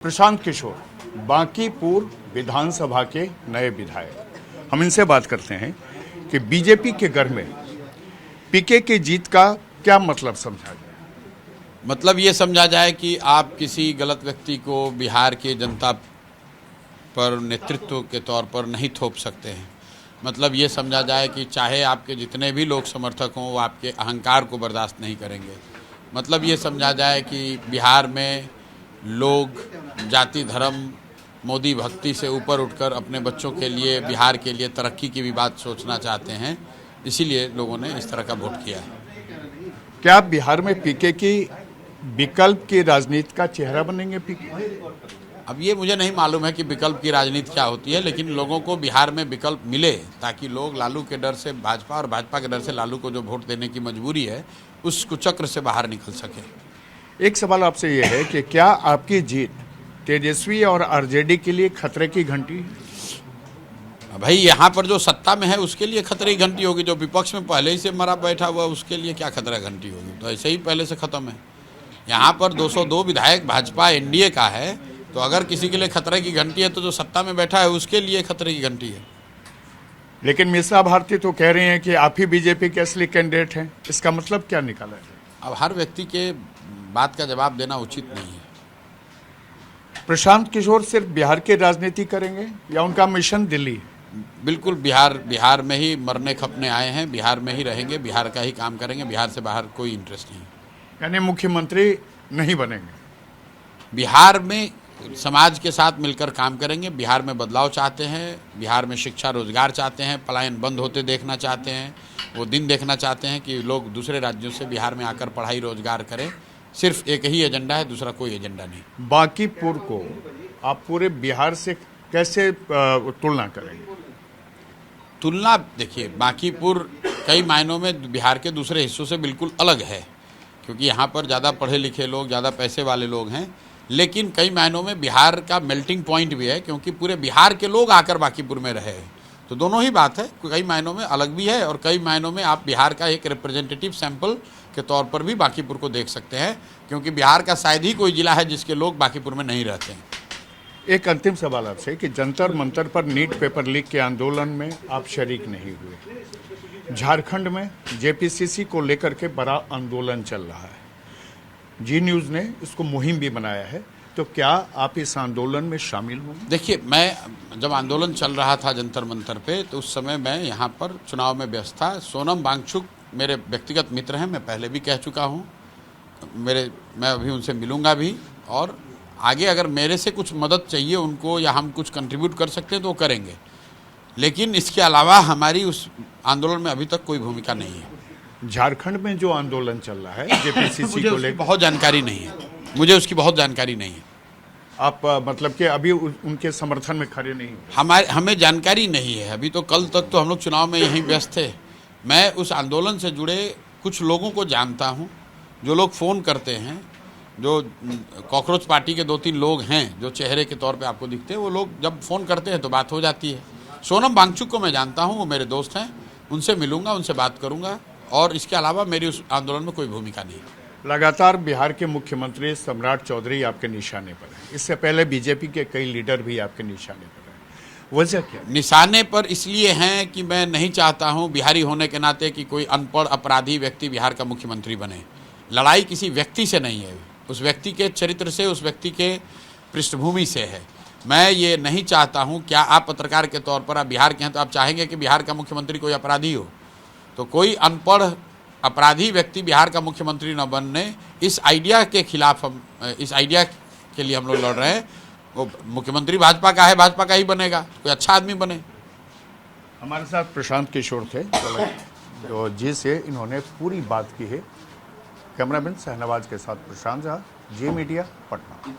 प्रशांत किशोर, बांकीपुर विधानसभा के नए विधायक। हम इनसे बात करते हैं कि बीजेपी के घर में पीके की जीत का क्या मतलब समझा जाए। मतलब ये समझा जाए कि आप किसी गलत व्यक्ति को बिहार की जनता पर नेतृत्व के तौर पर नहीं थोप सकते हैं। मतलब ये समझा जाए कि चाहे आपके जितने भी लोग समर्थक हों वो आपके अहंकार को बर्दाश्त नहीं करेंगे। मतलब ये समझा जाए कि बिहार में लोग जाति धर्म मोदी भक्ति से ऊपर उठकर अपने बच्चों के लिए बिहार के लिए तरक्की की भी बात सोचना चाहते हैं। इसीलिए लोगों ने इस तरह का वोट किया है। क्या बिहार में पीके की विकल्प की राजनीति का चेहरा बनेंगे पीके? अब ये मुझे नहीं मालूम है कि विकल्प की राजनीति क्या होती है, लेकिन लोगों को बिहार में विकल्प मिले ताकि लोग लालू के डर से भाजपा और भाजपा के डर से लालू को जो वोट देने की मजबूरी है उस कुचक्र से बाहर निकल सके। एक सवाल आपसे ये है कि क्या आपकी जीत तेजस्वी और आरजेडी के लिए खतरे की घंटी? भाई यहाँ पर जो सत्ता में है उसके लिए खतरे की घंटी होगी, जो विपक्ष में पहले ही से मरा बैठा हुआ उसके लिए क्या खतरा घंटी होगी? तो ऐसे ही पहले से खत्म है। यहाँ पर 202 विधायक भाजपा एनडीए का है, तो अगर किसी के लिए खतरे की घंटी है तो जो सत्ता में बैठा है उसके लिए खतरे की घंटी है। लेकिन मिश्रा भारती तो कह रहे हैं कि आप ही बीजेपी के असली कैंडिडेट हैं। इसका मतलब क्या निकाला है? अब हर व्यक्ति के बात का जवाब देना उचित नहीं है। प्रशांत किशोर सिर्फ बिहार की राजनीति करेंगे या उनका मिशन दिल्ली है? बिल्कुल बिहार में ही मरने खपने आए हैं, बिहार में ही रहेंगे, बिहार का ही काम करेंगे, बिहार से बाहर कोई इंटरेस्ट नहीं। यानी मुख्यमंत्री नहीं बनेंगे? बिहार में समाज के साथ मिलकर काम करेंगे, बिहार में बदलाव चाहते हैं, बिहार में शिक्षा रोजगार चाहते हैं, पलायन बंद होते देखना चाहते हैं, वो दिन देखना चाहते हैं कि लोग दूसरे राज्यों से बिहार में आकर पढ़ाई रोजगार करें। सिर्फ एक ही एजेंडा है, दूसरा कोई एजेंडा नहीं। बांकीपुर को आप पूरे बिहार से कैसे तुलना करेंगे? तुलना देखिए, बांकीपुर कई मायनों में बिहार के दूसरे हिस्सों से बिल्कुल अलग है, क्योंकि यहाँ पर ज़्यादा पढ़े लिखे लोग, ज़्यादा पैसे वाले लोग हैं, लेकिन कई मायनों में बिहार का मेल्टिंग पॉइंट भी है, क्योंकि पूरे बिहार के लोग आकर बांकीपुर में रहे हैं। तो दोनों ही बात है, कई मायनों में अलग भी है और कई मायनों में आप बिहार का एक रिप्रेजेंटेटिव सैंपल के तौर पर भी बांकीपुर को देख सकते हैं, क्योंकि बिहार का शायद ही कोई जिला है जिसके लोग बांकीपुर में नहीं रहते हैं। एक अंतिम सवाल आपसे कि जंतर मंतर पर नीट पेपर लीक के आंदोलन में आप शरीक नहीं हुए। झारखंड में जेपीसीसी को लेकर के बड़ा आंदोलन चल रहा है, जी न्यूज़ ने इसको मुहिम भी बनाया है, तो क्या आप इस आंदोलन में शामिल होंगे? देखिए, मैं जब आंदोलन चल रहा था जंतर मंतर पे, तो उस समय मैं यहाँ पर चुनाव में व्यस्त था। सोनम वांगचुक मेरे व्यक्तिगत मित्र हैं, मैं पहले भी कह चुका हूँ, मैं अभी उनसे मिलूँगा भी, और आगे अगर मेरे से कुछ मदद चाहिए उनको या हम कुछ कंट्रीब्यूट कर सकते हैं तो वो करेंगे, लेकिन इसके अलावा हमारी उस आंदोलन में अभी तक कोई भूमिका नहीं है। झारखंड में जो आंदोलन चल रहा है जेपीसीसी को लेकर, बहुत जानकारी नहीं है, मुझे उसकी बहुत जानकारी नहीं है। आप मतलब कि अभी उनके समर्थन में खड़े नहीं? हमें जानकारी नहीं है अभी। तो कल तक तो हम लोग चुनाव में यहीं व्यस्त थे। मैं उस आंदोलन से जुड़े कुछ लोगों को जानता हूं, जो लोग फ़ोन करते हैं, जो कॉकरोच पार्टी के 2-3 लोग हैं जो चेहरे के तौर पे आपको दिखते हैं, वो लोग जब फ़ोन करते हैं तो बात हो जाती है। सोनम वांगचुक को मैं जानता हूं, वो मेरे दोस्त हैं, उनसे मिलूंगा, उनसे बात करूंगा, और इसके अलावा मेरी उस आंदोलन में कोई भूमिका नहीं। लगातार बिहार के मुख्यमंत्री सम्राट चौधरी आपके निशाने पर हैं। इससे पहले बीजेपी के कई लीडर भी आपके निशाने पर हैं। वजह क्या? निशाने पर इसलिए हैं कि मैं नहीं चाहता हूं बिहारी होने के नाते कि कोई अनपढ़ अपराधी व्यक्ति बिहार का मुख्यमंत्री बने। लड़ाई किसी व्यक्ति से नहीं है, उस व्यक्ति के चरित्र से, उस व्यक्ति के पृष्ठभूमि से है। मैं ये नहीं चाहता हूं। क्या आप पत्रकार के तौर पर, आप बिहार के हैं, तो आप चाहेंगे कि बिहार का मुख्यमंत्री कोई अपराधी हो? तो कोई अनपढ़ अपराधी व्यक्ति बिहार का मुख्यमंत्री न बनने, इस आइडिया के खिलाफ हम, इस आइडिया के लिए हम लोग लड़ रहे हैं। वो मुख्यमंत्री भाजपा का है, भाजपा का ही बनेगा, कोई अच्छा आदमी बने। हमारे साथ प्रशांत किशोर थे जो जिसे इन्होंने पूरी बात की है। कैमरामैन शहनवाज के साथ प्रशांत झा, जी मीडिया, पटना।